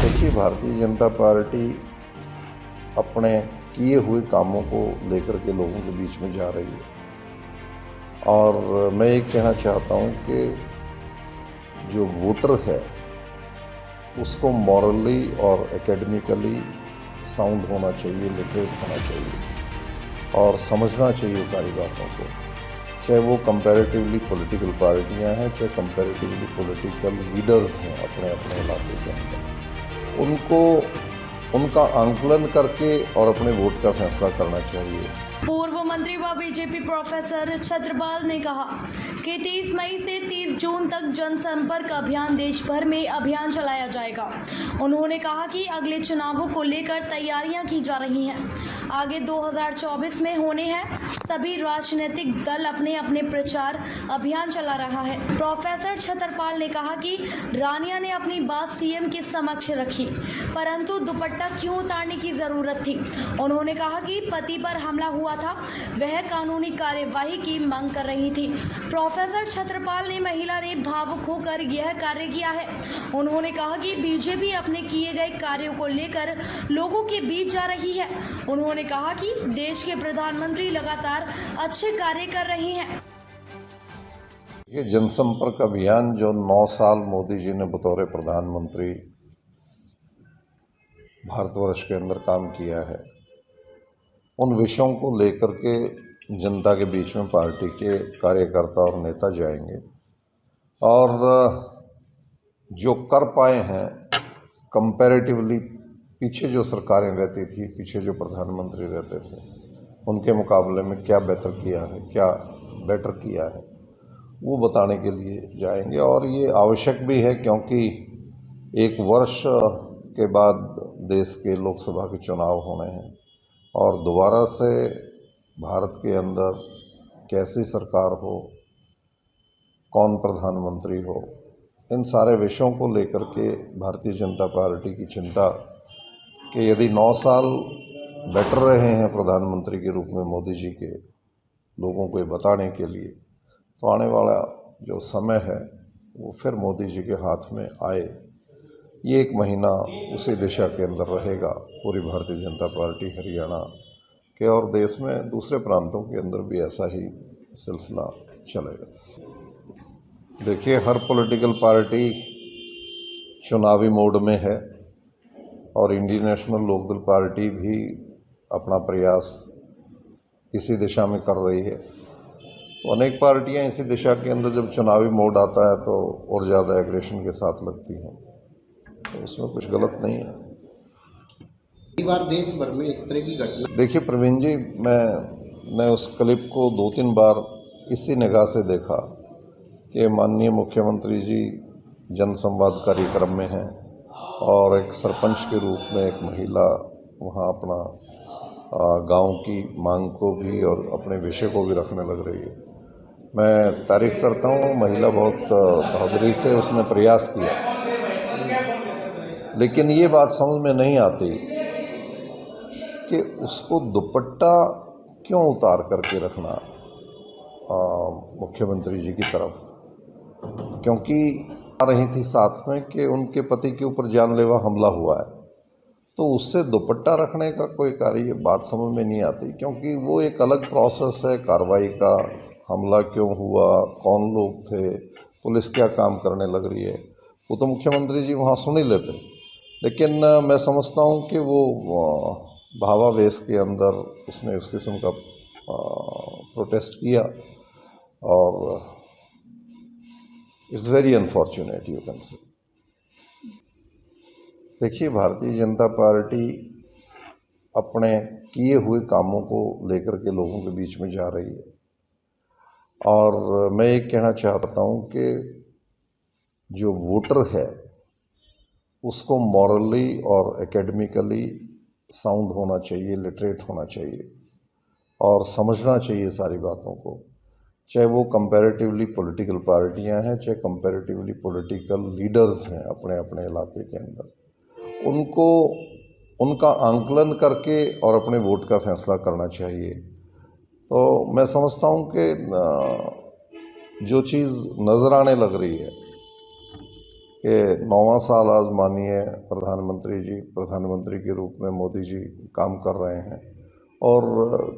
देखिए, भारतीय जनता पार्टी अपने किए हुए कामों को लेकर के लोगों के बीच में जा रही है और मैं ये कहना चाहता हूँ कि जो वोटर है उसको मॉरली और एकेडमिकली साउंड होना चाहिए, लिटरेट होना चाहिए और समझना चाहिए सारी बातों को, चाहे वो कंपैरेटिवली पॉलिटिकल पार्टियां हैं, चाहे कंपैरेटिवली पॉलिटिकल लीडर्स हैं अपने अपने इलाके के अंदर। उनको उनका आंकलन करके और अपने वोट का फैसला करना चाहिए। पूर्व मंत्री व बीजेपी प्रोफेसर छत्रपाल ने कहा कि 30 मई से 30 जून तक जनसंपर्क अभियान देश भर में अभियान चलाया जाएगा। उन्होंने कहा कि अगले चुनावों को लेकर तैयारियां की जा रही हैं, आगे 2024 में होने हैं। सभी राजनीतिक दल अपने अपने प्रचार अभियान चला रहा है। प्रोफेसर छत्रपाल ने कहा कि रानिया ने अपनी बात सीएम के समक्ष रखी, परंतु दुपट्टा क्यों उतारने की जरूरत थी। उन्होंने कहा कि पति पर हमला हुआ था, वह कानूनी कार्यवाही की मांग कर रही थी। प्रोफेसर छत्रपाल ने महिला ने भावुक होकर यह कार्य किया है। उन्होंने कहा कि बीजेपी अपने किए गए कार्यों को लेकर लोगों के बीच जा रही है। उन्होंने कहा कि देश के प्रधानमंत्री लगातार अच्छे कार्य कर रहे हैं। ये जनसंपर्क अभियान जो 9 साल मोदी जी ने बतौर प्रधानमंत्री भारतवर्ष के अंदर काम किया है, उन विषयों को लेकर के जनता के बीच में पार्टी के कार्यकर्ता और नेता जाएंगे और जो कर पाए हैं कंपैरेटिवली, पीछे जो सरकारें रहती थी, पीछे जो प्रधानमंत्री रहते थे, उनके मुकाबले में क्या बेहतर किया है, क्या बेटर किया है, वो बताने के लिए जाएंगे। और ये आवश्यक भी है क्योंकि एक वर्ष के बाद देश के लोकसभा के चुनाव होने हैं और दोबारा से भारत के अंदर कैसी सरकार हो, कौन प्रधानमंत्री हो, इन सारे विषयों को लेकर के भारतीय जनता पार्टी की चिंता कि यदि 9 साल बेटर रहे हैं प्रधानमंत्री के रूप में मोदी जी के, लोगों को ये बताने के लिए, तो आने वाला जो समय है वो फिर मोदी जी के हाथ में आए, ये 1 महीना उसी दिशा के अंदर रहेगा। पूरी भारतीय जनता पार्टी हरियाणा के और देश में दूसरे प्रांतों के अंदर भी ऐसा ही सिलसिला चलेगा। देखिए, हर पॉलिटिकल पार्टी चुनावी मोड में है और इंडियन नेशनल लोकदल पार्टी भी अपना प्रयास इसी दिशा में कर रही है। तो अनेक पार्टियां इसी दिशा के अंदर जब चुनावी मोड आता है तो और ज़्यादा एग्रेशन के साथ लगती हैं, तो उसमें कुछ गलत नहीं है। कई बार देश भर में इस तरह की घटना। देखिए प्रवीण जी, मैंने उस क्लिप को 2-3 बार इसी निगाह से देखा कि माननीय मुख्यमंत्री जी जनसंवाद कार्यक्रम में हैं और एक सरपंच के रूप में एक महिला वहाँ अपना गांव की मांग को भी और अपने विषय को भी रखने लग रही है। मैं तारीफ़ करता हूँ, महिला बहुत बहादुरी से उसने प्रयास किया, लेकिन ये बात समझ में नहीं आती कि उसको दुपट्टा क्यों उतार करके रखना मुख्यमंत्री जी की तरफ, क्योंकि आ रही थी साथ में कि उनके पति के ऊपर जानलेवा हमला हुआ है, तो उससे दुपट्टा रखने का कोई कार्य, बात समझ में नहीं आती, क्योंकि वो एक अलग प्रोसेस है कार्रवाई का। हमला क्यों हुआ, कौन लोग थे, पुलिस क्या काम करने लग रही है, वो तो मुख्यमंत्री जी वहाँ सुन ही लेते। लेकिन मैं समझता हूँ कि वो भावावेश के अंदर उसने उस किस्म का प्रोटेस्ट किया और it's very unfortunate, you can say. देखिए, भारतीय जनता पार्टी अपने किए हुए कामों को लेकर के लोगों के बीच में जा रही है और मैं ये कहना चाहता हूँ कि जो वोटर है उसको मॉरली और एकेडमिकली साउंड होना चाहिए, लिटरेट होना चाहिए और समझना चाहिए सारी बातों को, चाहे वो कंपैरेटिवली पॉलिटिकल पार्टियां हैं, चाहे कंपैरेटिवली पॉलिटिकल लीडर्स हैं अपने अपने इलाके के अंदर। उनको उनका आंकलन करके और अपने वोट का फैसला करना चाहिए। तो मैं समझता हूँ कि जो चीज़ नज़र आने लग रही है कि 9वां साल आज माननीय प्रधानमंत्री के रूप में मोदी जी काम कर रहे हैं और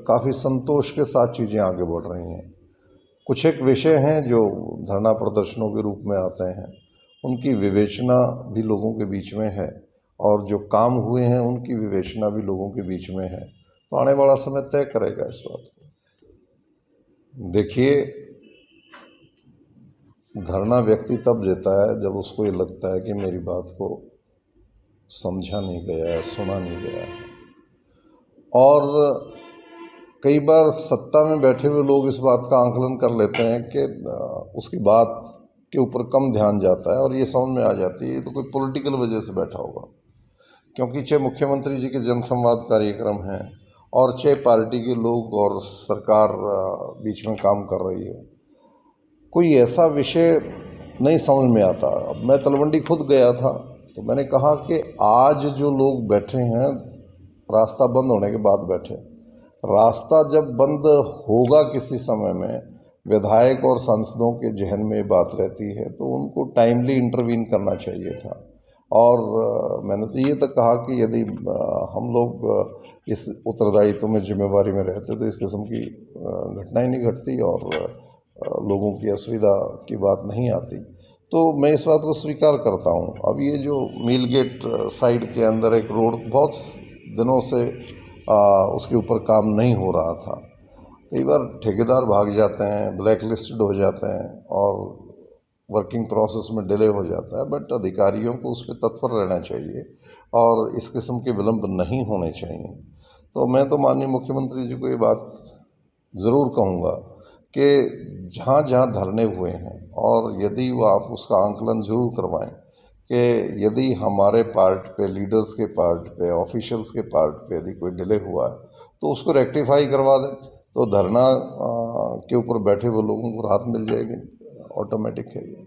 काफ़ी संतोष के साथ चीज़ें आगे बढ़ रही हैं। कुछ एक विषय हैं जो धरना प्रदर्शनों के रूप में आते हैं, उनकी विवेचना भी लोगों के बीच में है और जो काम हुए हैं उनकी विवेचना भी लोगों के बीच में है। तो आने वाला समय तय करेगा इस बात को। देखिए, धरना व्यक्ति तब देता है जब उसको ये लगता है कि मेरी बात को समझा नहीं गया है, सुना नहीं गया है। और कई बार सत्ता में बैठे हुए लोग इस बात का आंकलन कर लेते हैं कि उसकी बात के ऊपर कम ध्यान जाता है और ये समझ में आ जाती है ये तो कोई पॉलिटिकल वजह से बैठा होगा। क्योंकि चाहे मुख्यमंत्री जी के जनसंवाद कार्यक्रम हैं और चाहे पार्टी के लोग और सरकार बीच में काम कर रही है, कोई ऐसा विषय नहीं समझ में आता। अब मैं तलवंडी खुद गया था तो मैंने कहा कि आज जो लोग बैठे हैं रास्ता बंद होने के बाद बैठे, रास्ता जब बंद होगा किसी समय में, विधायक और सांसदों के जहन में बात रहती है तो उनको टाइमली इंटरवीन करना चाहिए था। और मैंने तो ये तक कहा कि यदि हम लोग इस उत्तरदायित्व में जिम्मेवारी में रहते तो इस किस्म की घटनाएं नहीं घटती और लोगों की असुविधा की बात नहीं आती। तो मैं इस बात को स्वीकार करता हूँ। अब ये जो मिल गेट साइड के अंदर एक रोड बहुत दिनों से उसके ऊपर काम नहीं हो रहा था, कई बार ठेकेदार भाग जाते हैं, ब्लैक लिस्टेड हो जाते हैं और वर्किंग प्रोसेस में डिले हो जाता है। बट अधिकारियों को उस पर तत्पर रहना चाहिए और इस किस्म के विलम्ब नहीं होने चाहिए। तो मैं तो माननीय मुख्यमंत्री जी को ये बात ज़रूर कहूँगा कि जहाँ जहाँ धरने हुए हैं और यदि वो आप उसका आंकलन ज़रूर करवाएं कि यदि हमारे पार्ट पे, लीडर्स के पार्ट पे, ऑफिशियल्स के पार्ट पे यदि कोई डिले हुआ है तो उसको रेक्टिफाई करवा दें, तो धरना के ऊपर बैठे हुए लोगों को राहत मिल जाएगी। ऑटोमेटिक है ये।